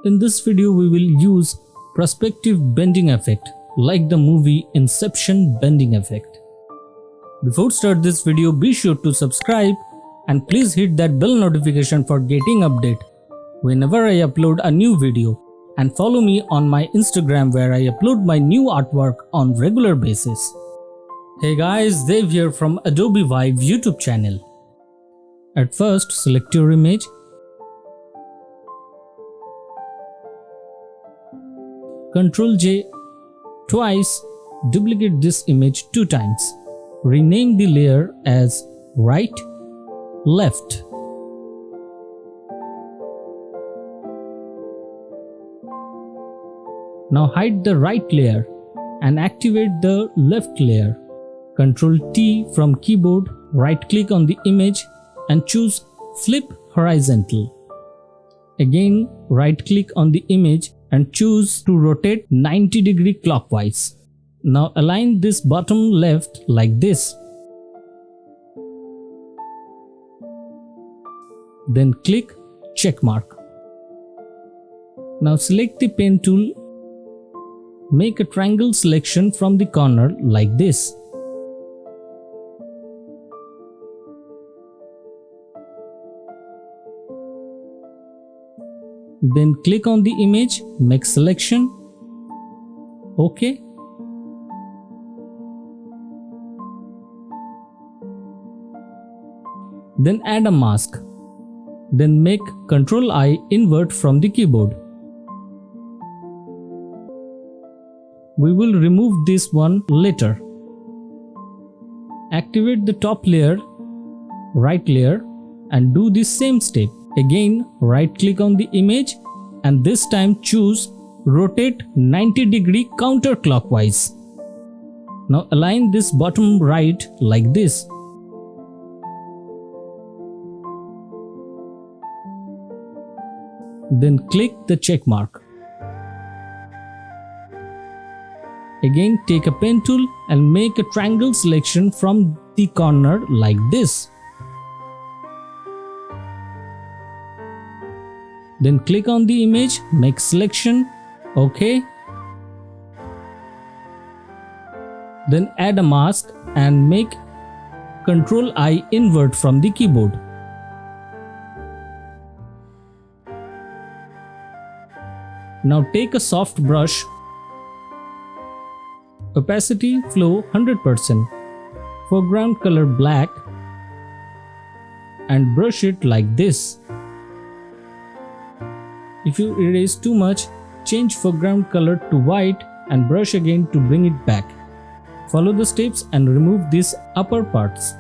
In this video we will use perspective bending effect like the movie Inception bending effect. Before start this video, be sure to subscribe and please hit that bell notification for getting update whenever I upload a new video, and follow me on my Instagram where I upload my new artwork on regular basis. Hey guys, Dav here from Adobe Vive YouTube channel. At first select your image. Ctrl J twice, duplicate this image 2 times. Rename the layer as right, left. Now hide the right layer and activate the left layer. Ctrl T from keyboard, right click on the image and choose flip horizontal. Again right click on the image and choose to rotate 90° clockwise. Now align this bottom left like this. Then click check mark. Now select the pen tool. Make a triangle selection from the corner like this. Then click on the image, make selection, OK. Then add a mask. Then make Ctrl I invert from the keyboard. We will remove this one later. Activate the top layer, right layer, and do the same step. Again right click on the image and this time choose rotate 90° counterclockwise. Now align this bottom right like this. Then click the check mark. Again take a pen tool and make a triangle selection from the corner like this. Then click on the image, make selection, OK. Then add a mask and make Ctrl I invert from the keyboard. Now take a soft brush, opacity flow 100%, foreground color black, and brush it like this. If you erase too much, change foreground color to white and brush again to bring it back. Follow the steps and remove these upper parts.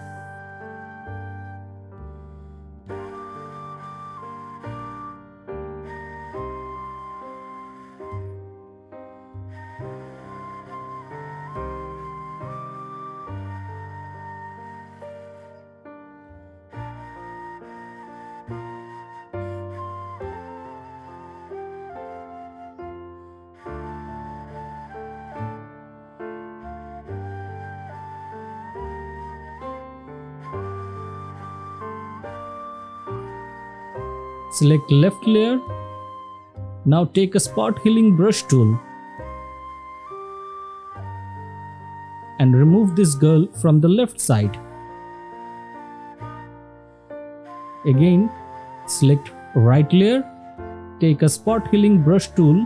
Select left layer. Now take a spot healing brush tool and remove this girl from the left side. Again select right layer, take a spot healing brush tool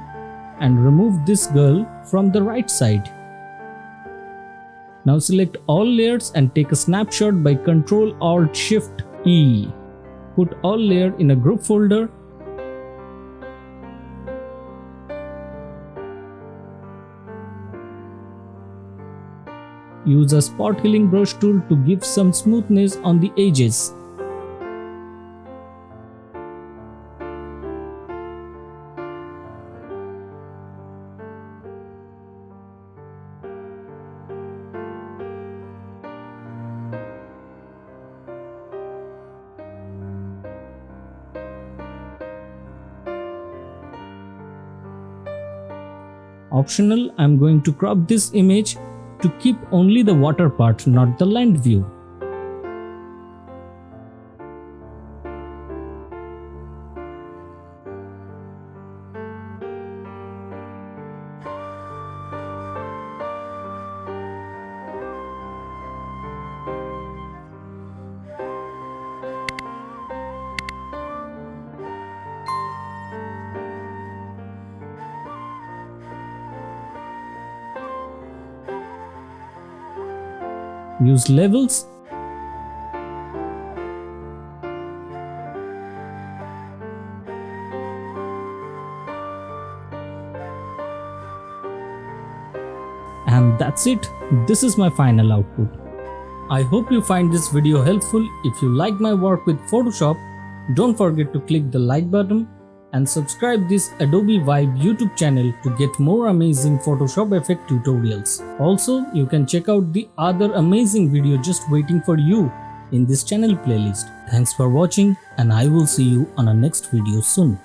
and remove this girl from the right side. Now select all layers and take a snapshot by Ctrl Alt Shift E. Put all layer in a group folder. Use a spot healing brush tool to give some smoothness on the edges. Optional, I am going to crop this image to keep only the water part, not the land view. use levels, and that's it. This is my final output. I hope you find this video helpful. If you like my work with Photoshop, don't forget to click the like button and subscribe this Adobe Vibe YouTube channel to get more amazing Photoshop effect tutorials. Also, you can check out the other amazing video just waiting for you in this channel playlist. Thanks for watching, and I will see you on a next video soon.